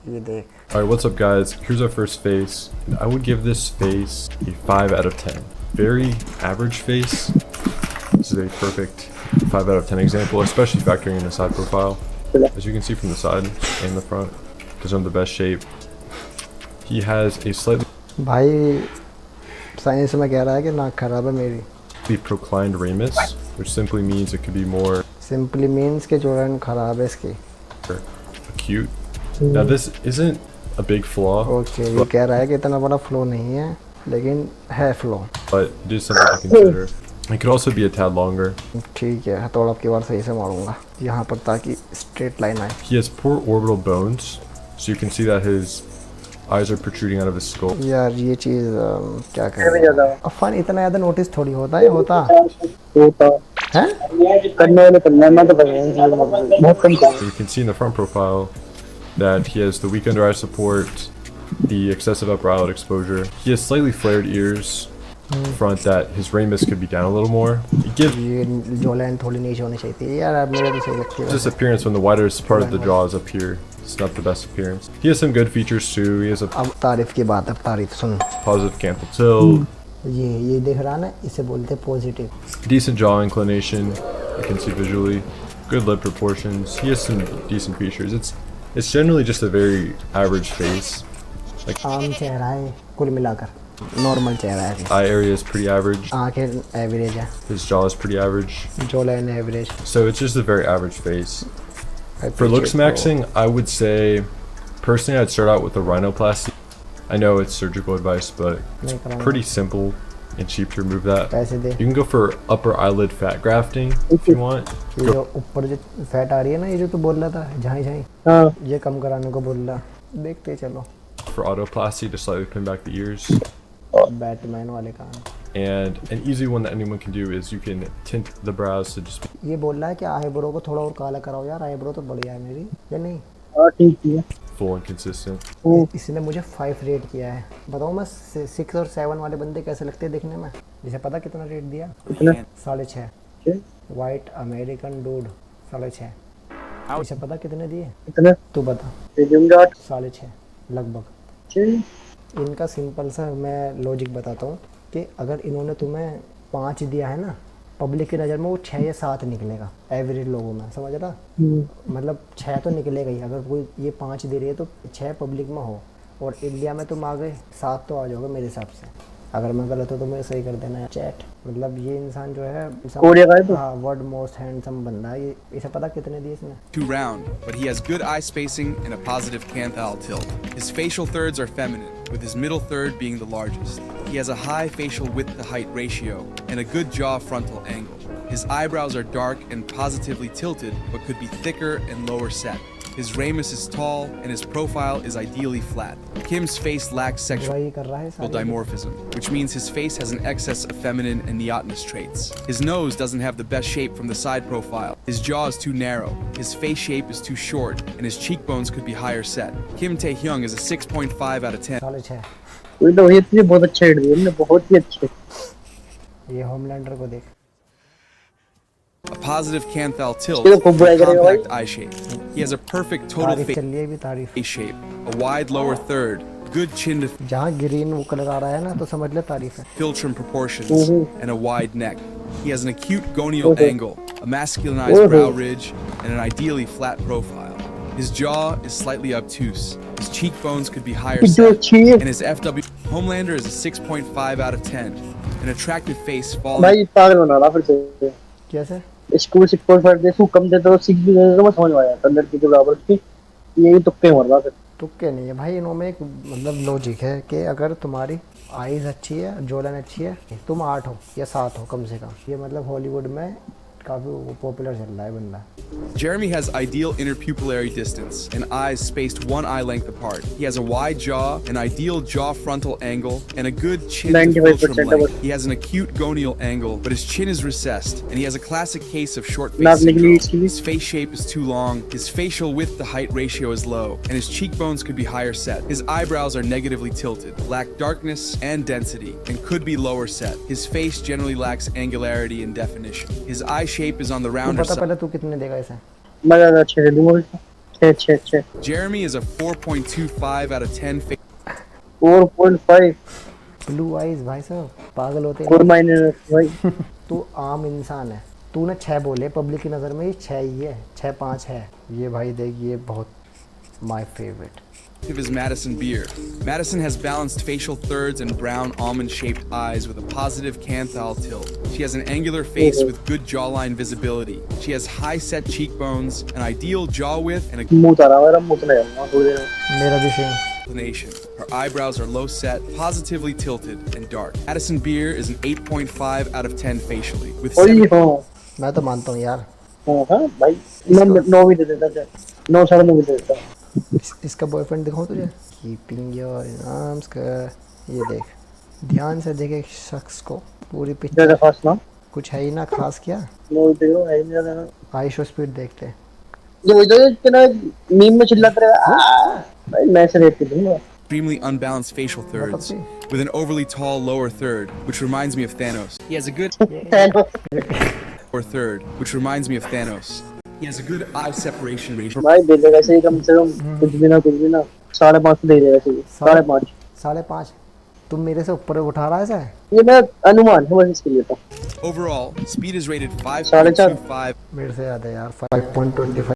ये देख. Alright, what's up guys? Here's our first face. I would give this face a 5 out of 10. Very average face. This is a perfect 5 out of 10 example, especially factoring in the side profile. As you can see from the side and the front, because I'm the best shape. He has a slightly भाई science में कह रहा है कि नाक खराब है मेरी. proclined ramus, which simply means it could be more Simply means कि जोड़न खराब है इसकी. acute. Now this isn't a big flaw, okay ये कह रहा है कि इतना बड़ा फ्लो नहीं है लेकिन है flow. but it is something to consider. It could also be a tad longer. ठीक है हथौड़ा अब की बार सही से मारूंगा यहाँ पर ताकि स्ट्रेट लाइन आए. He has poor orbital bones, so you can see that his eyes are protruding out of his skull. यार ये चीज़ क्या करें. अफान इतना ज़्यादा नोटिस थोड़ी होता है. होता है करने वाले करना मैं तो बहुत कम. You can see in the front profile that he has the weak under eye support, the excessive upper eyelid exposure. He has slightly flared ears front that his ramus could be down a little more. It gives ये जो line थोड़ी नीचे होनी चाहिए थी यार. अब मेरे तो सही लगती है. this appearance when the widest part of the jaw is up here. It's not the best appearance. He has some good features too. He has a अब तारीफ की बात. अब तारीफ सुन. positive canthal tilt, ये दिख रहा ना इसे बोलते हैं positive. decent jaw inclination, you can see visually, good lip proportions. He has some decent features. It's generally just a very average face. आम चेहरा है कुल मिलाकर. नॉर्मल चेहरा है. Eye area is pretty average. आंखें एवरेज है. His jaw is pretty average. जो line average. So it's just a very average face. For looksmaxing, I would say, personally, I'd start out with a rhinoplasty. I know it's surgical advice, but it's pretty simple and cheap to remove that. पैसे दे. You can go for upper eyelid fat grafting if you want. ये जो ऊपर जो fat आ रही है ना ये जो तू बोल रहा था झाई हाँ ये कम कराने को बोल रहा. देखते चलो. For autoplasty, to slightly pin back the ears. Batman वाले काम. And an easy one that anyone can do is you can tint the brows to just be ये बोल रहा है कि आईब्रो को थोड़ा और काला कराओ यार. आईब्रो तो बढ़िया है मेरी या नहीं. हाँ ठीक है. full and consistent. इसने मुझे 5 रेट किया है. बताओ मैं 6 और 7 वाले बंदे कैसे लगते हैं देखने में. जिसे पता कितना रेट दिया. 6.5. White American dude 6.5. इसे पता कितने दिए. कितने तू बता. 6.5 लगभग. इनका सिंपल सा मैं लॉजिक बताता हूँ कि अगर इन्होंने तुम्हें 5 दिया है ना पब्लिक की नज़र में वो 6 या 7 निकलेगा एवरेज लोगों में. समझ रहा. मतलब 6 तो निकलेगा ही. अगर कोई ये 5 दे रही है तो 6 पब्लिक में हो और इंडिया में तुम आ गए 7 तो आ जाओगे मेरे हिसाब से. अगर मैं गलत हो तो मुझे सही कर देना है चैट. मतलब ये इंसान जो है कोरिया का है तो वर्ल्ड मोस्ट हैंडसम बंदा है. ये इसे पता कितने दिए इसने. Too round, but he has good eye spacing and a positive canthal tilt. His facial thirds are feminine, with his middle third being the largest. He has a high facial width to height ratio and a good jaw frontal angle. His eyebrows are dark and positively tilted, but could be thicker and lower set. His ramus is tall and his profile is ideally flat. Kim's face lacks वही कर रहा है sexual सारे. dimorphism, which means his face has an excess of feminine and neotenous traits. His nose doesn't have the best shape from the side profile. His jaw is too narrow. His face shape is too short, and his cheekbones could be higher set. Kim Tae-hyung is a 6.5 out of 10. 6.5. कोई तो ये तुझे बहुत अच्छा hit दिया. बहुत ही अच्छे. ये होमलैंडर को देख. A positive canthal tilt इसको with खूब a बुराई करेगा भाई. compact eye shape. He has a perfect total तारीफ face चल रही है भी तारीफ. shape, a wide lower third, good chin to जहाँ ग्रीन वो कलर आ रहा है ना तो समझ ले तारीफ है. philtrum proportions, and a wide neck. He has an acute gonial angle, a masculinized brow ridge, and an ideally flat profile. His jaw is slightly obtuse. His cheekbones could be higher set, and his FW Homelander is a 6.5 out of 10. An attractive face falling. भाई पागल बना रहा फिर से. कैसे. इसको 6.5 दे. तू कम दे तो 6 भी दे तो मैं समझ में आया. अंदर की जो बराबर की यही तुक्के मार रहा फिर. तुक्के नहीं है भाई. इनमें एक मतलब लॉजिक है कि अगर तुम्हारी आईज अच्छी है जॉ लाइन अच्छी है तुम 8 हो या 7 हो कम से कम. ये मतलब हॉलीवुड में काफी पॉपुलर चल रहा है बंदा. Jeremy has ideal interpupillary distance and eyes spaced 1 eye length apart. He has a wide jaw, an ideal jaw frontal angle, and a good chin to 95% philtrum of length. He has an acute gonial angle, but his chin is recessed, and he has a classic case of short Not face syndrome. legally His face shape is too long, his facial width to height ratio is low, and his cheekbones could be higher set. His eyebrows are negatively tilted, lack darkness and density, and could be lower set. His face generally lacks angularity and definition. His eye shape is on the तू rounder बता side. पहले तू कितने देगा इसे. मैं ज्यादा अच्छे से दूंगा. छः Jeremy is a 4.25 out of 10 face. 4.5 blue eyes भाई साहब, पागल होते कोर हैं। माइनर भाई। तू आम इंसान है, तूने 6 बोले, पब्लिक की नज़र में ये 6 ही है, 6-5 है। ये भाई देख, ये बहुत my favourite. Is Madison Beer. Madison has balanced facial thirds and brown almond-shaped eyes with a positive canthal tilt. She has an angular face with good jawline visibility. She has high-set cheekbones, an ideal jaw width, and a मुंह तारा मेरा मुंह चला जाऊंगा थोड़ी देर में। मेरा भी same. inclination. Her eyebrows are low set, positively tilted, and dark. Madison Beer is an 8.5 out of 10 facially. With ओए 7 हाँ मैं तो मानता हूँ यार। हाँ भाई, मैं 9 भी दे देता था, 9 साढ़े 9 भी दे देता। इसका बॉयफ्रेंड दिखाऊं तुझे? कीपिंग योर आर्म्स का, ये देख, ध्यान से देखे शख्स को, पूरी ज़्यादा पिक्चर। खास ना, कुछ है ही ना खास, क्या 9 देखो है नहीं ज़्यादा। आई शो स्पीड देखते। ये वही तो इतना मीम में चिल्लाते रहे, भाई मैं से रेट दूंगा। extremely unbalanced facial thirds, with an overly tall lower third, which reminds me of Thanos. He has a good lower third, which reminds me of Thanos. He has a good eye separation ratio. भाई दे देगा सही, कम से कम कुछ भी ना 5.5 दे देगा सही, 5.5। 5.5? तुम मेरे से ऊपर उठा रहा है ऐसा है? ये मैं अनुमान है बस इसके लिए तो। Overall, speed is rated 4.5। 5.25. मेरे से ज़्यादा यार, 5.25